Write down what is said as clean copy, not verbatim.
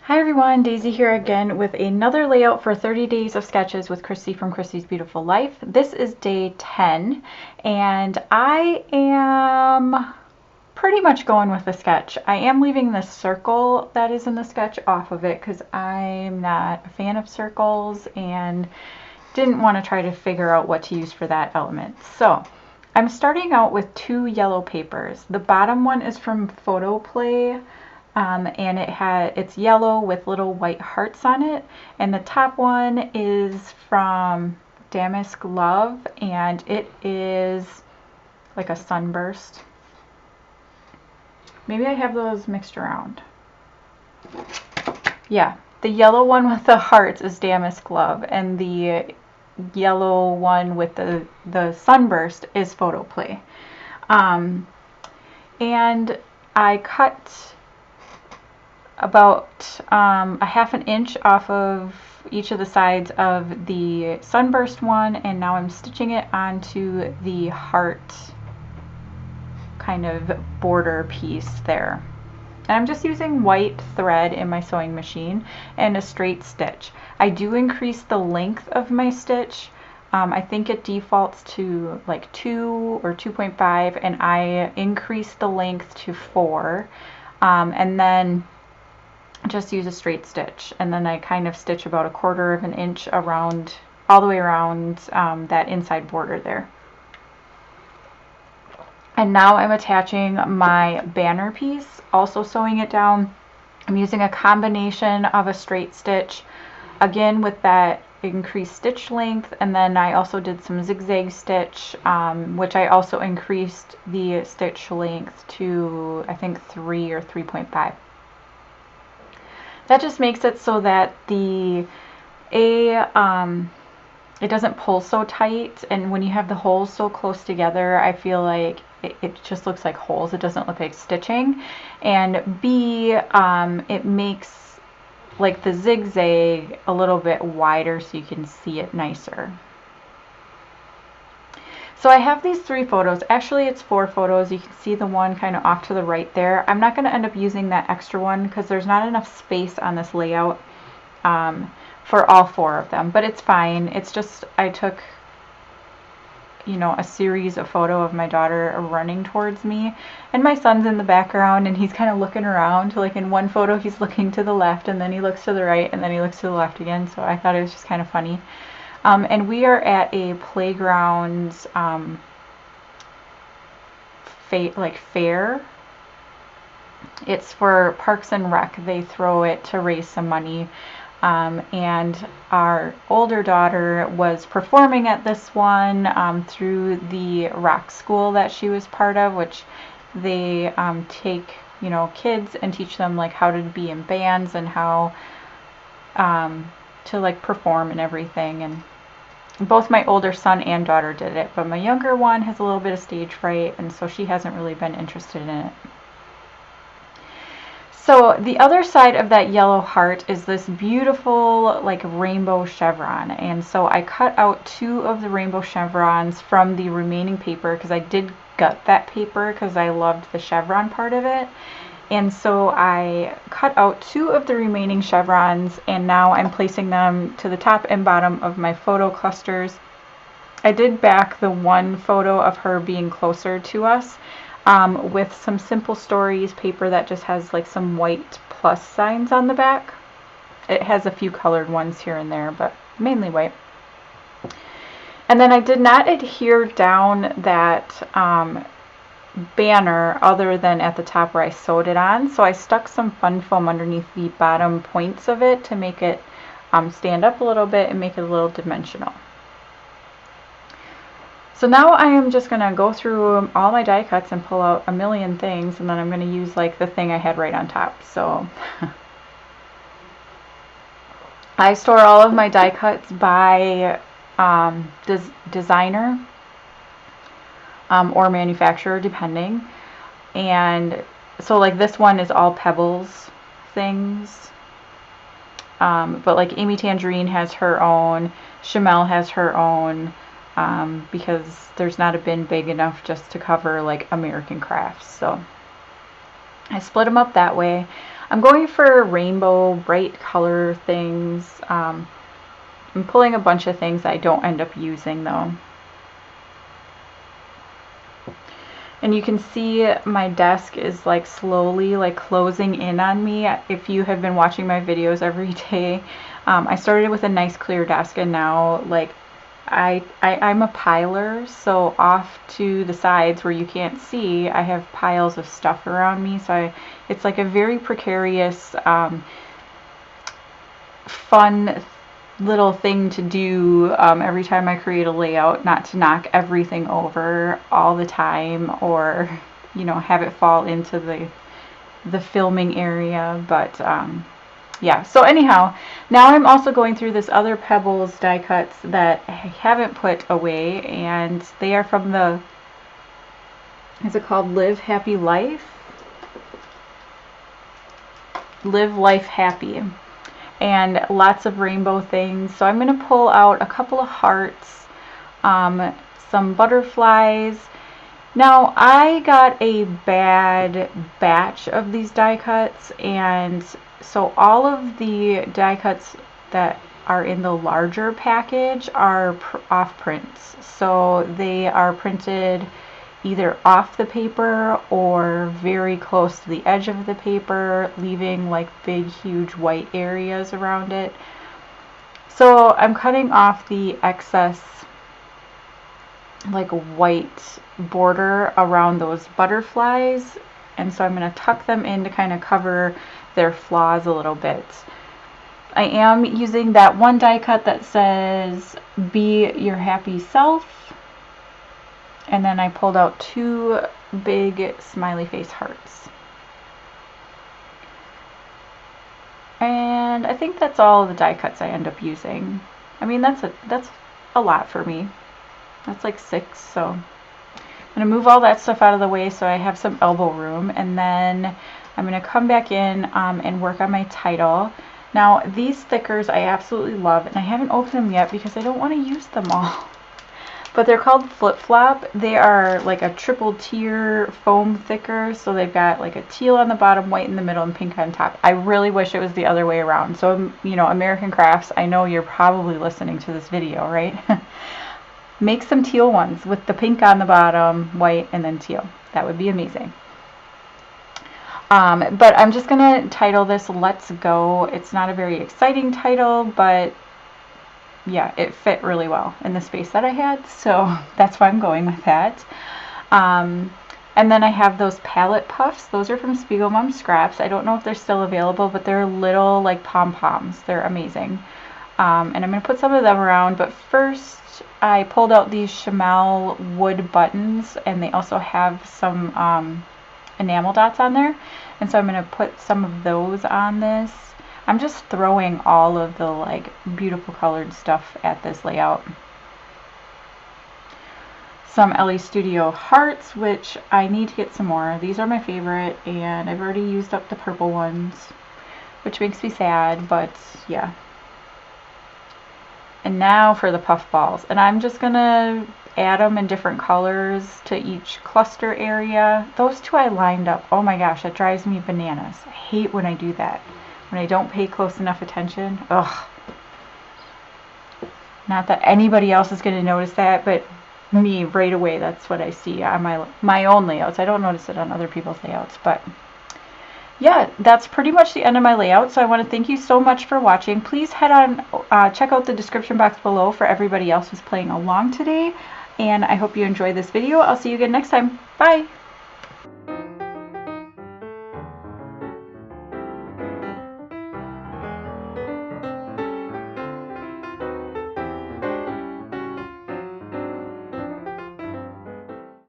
Hi everyone, Daisy here again with another layout for 30 days of sketches with Christy from Christy's Beautiful Life. This is day 10 and I am pretty much going with the sketch. I am leaving the circle that is in the sketch off of it because I'm not a fan of circles and didn't want to try to figure out what to use for that element. So I'm starting out with two yellow papers. The bottom one is from Photo Play. And it's yellow with little white hearts on it, and the top one is from Damask Love, and it is like a sunburst. Maybe I have those mixed around. Yeah, the yellow one with the hearts is Damask Love, and the yellow one with the sunburst is Photo Play. And I cut about a ½ inch off of each of the sides of the sunburst one, and now I'm stitching it onto the heart kind of border piece there. And I'm just using white thread in my sewing machine and a straight stitch. I do increase the length of my stitch. I think it defaults to like 2 or 2.5, and I increase the length to 4, and then just use a straight stitch, and then I kind of stitch about 1/4 inch around, all the way around that inside border there. And now I'm attaching my banner piece, also sewing it down. I'm using a combination of a straight stitch, again with that increased stitch length, and then I also did some zigzag stitch, which I also increased the stitch length to I think 3 or 3.5. That just makes it so that it doesn't pull so tight, and when you have the holes so close together, I feel like it just looks like holes. It doesn't look like stitching. And B, it makes like the zigzag a little bit wider so you can see it nicer. So I have these 3 photos. Actually, it's 4 photos. You can see the one kind of off to the right there. I'm not going to end up using that extra one because there's not enough space on this layout for all 4 of them. But it's fine. It's just I took, you know, a series of photos of my daughter running towards me, and my son's in the background, and he's kind of looking around. Like in one photo, he's looking to the left, and then he looks to the right, and then he looks to the left again. So I thought it was just kind of funny. And we are at a playground fair. It's for Parks and Rec. They throw it to raise some money. And our older daughter was performing at this one through the rock school that she was part of, which they take, you know, kids and teach them like how to be in bands and how to like perform and everything. And both my older son and daughter did it, but my younger one has a little bit of stage fright, and so she hasn't really been interested in it. So the other side of that yellow heart is this beautiful like rainbow chevron, and so I cut out 2 of the rainbow chevrons from the remaining paper because I did gut that paper because I loved the chevron part of it. And so I cut out 2 of the remaining chevrons, and now I'm placing them to the top and bottom of my photo clusters. I did back the one photo of her being closer to us with some Simple Stories paper that just has like some white plus signs on the back. It has a few colored ones here and there, but mainly white. And then I did not adhere down that banner other than at the top where I sewed it on, so I stuck some fun foam underneath the bottom points of it to make it stand up a little bit and make it a little dimensional. So now I am just going to go through all my die cuts and pull out a million things, and then I'm going to use like the thing I had right on top. So I store all of my die cuts by designer or manufacturer depending, and so like this one is all Pebbles things, but like Amy Tangerine has her own, Chamel has her own, because there's not a bin big enough just to cover like American crafts. So I split them up that way. I'm going for rainbow, bright color things. I'm pulling a bunch of things I don't end up using though. And you can see my desk is like slowly like closing in on me. If you have been watching my videos every day, I started with a nice clear desk, and now like I'm a piler, so off to the sides where you can't see, I have piles of stuff around me. So it's like a very precarious, fun little thing to do every time I create a layout, not to knock everything over all the time, or you know, have it fall into the filming area. But yeah, so anyhow, now I'm also going through this other Pebbles die cuts that I haven't put away, and they are from the, is it called Live Happy Life? Live Life Happy. And lots of rainbow things. So I'm going to pull out a couple of hearts, some butterflies. Now I got a bad batch of these die cuts, and so all of the die cuts that are in the larger package are off prints. So they are printed either off the paper or very close to the edge of the paper, leaving like big huge white areas around it. So I'm cutting off the excess like white border around those butterflies, and so I'm going to tuck them in to kind of cover their flaws a little bit. I am using that one die cut that says be your happy self, and then I pulled out two big smiley face hearts. And I think that's all the die cuts I end up using. I mean, that's a lot for me. That's like 6, so I'm going to move all that stuff out of the way so I have some elbow room, and then I'm going to come back in and work on my title. Now these stickers I absolutely love, and I haven't opened them yet because I don't want to use them all. But they're called Flip Flop. They are like a triple tier foam thicker, so they've got like a teal on the bottom, white in the middle, and pink on top. I really wish it was the other way around. So, you know, American Crafts, I know you're probably listening to this video, right? Make some teal ones with the pink on the bottom, white, and then teal. That would be amazing. But I'm just going to title this Let's Go. It's not a very exciting title, but yeah, it fit really well in the space that I had, so that's why I'm going with that. And then I have those palette puffs. Those are from Spiegel Mom Scraps. I don't know if they're still available, but they're little like pom-poms. They're amazing. And I'm going to put some of them around, but first I pulled out these Chamel wood buttons, and they also have some enamel dots on there, and so I'm going to put some of those on this. I'm just throwing all of the like beautiful colored stuff at this layout. Some LA Studio hearts, which I need to get some more. These are my favorite, and I've already used up the purple ones, which makes me sad, but yeah. And now for the puff balls, and I'm just gonna add them in different colors to each cluster area. Those two I lined up. Oh my gosh, that drives me bananas. I hate when I do that. When I don't pay close enough attention. Ugh. Not that anybody else is going to notice that, but me right away, that's what I see on my own layouts. I don't notice it on other people's layouts, but yeah, that's pretty much the end of my layout. So I want to thank you so much for watching. Please head on, check out the description box below for everybody else who's playing along today, and I hope you enjoyed this video. I'll see you again next time. Bye!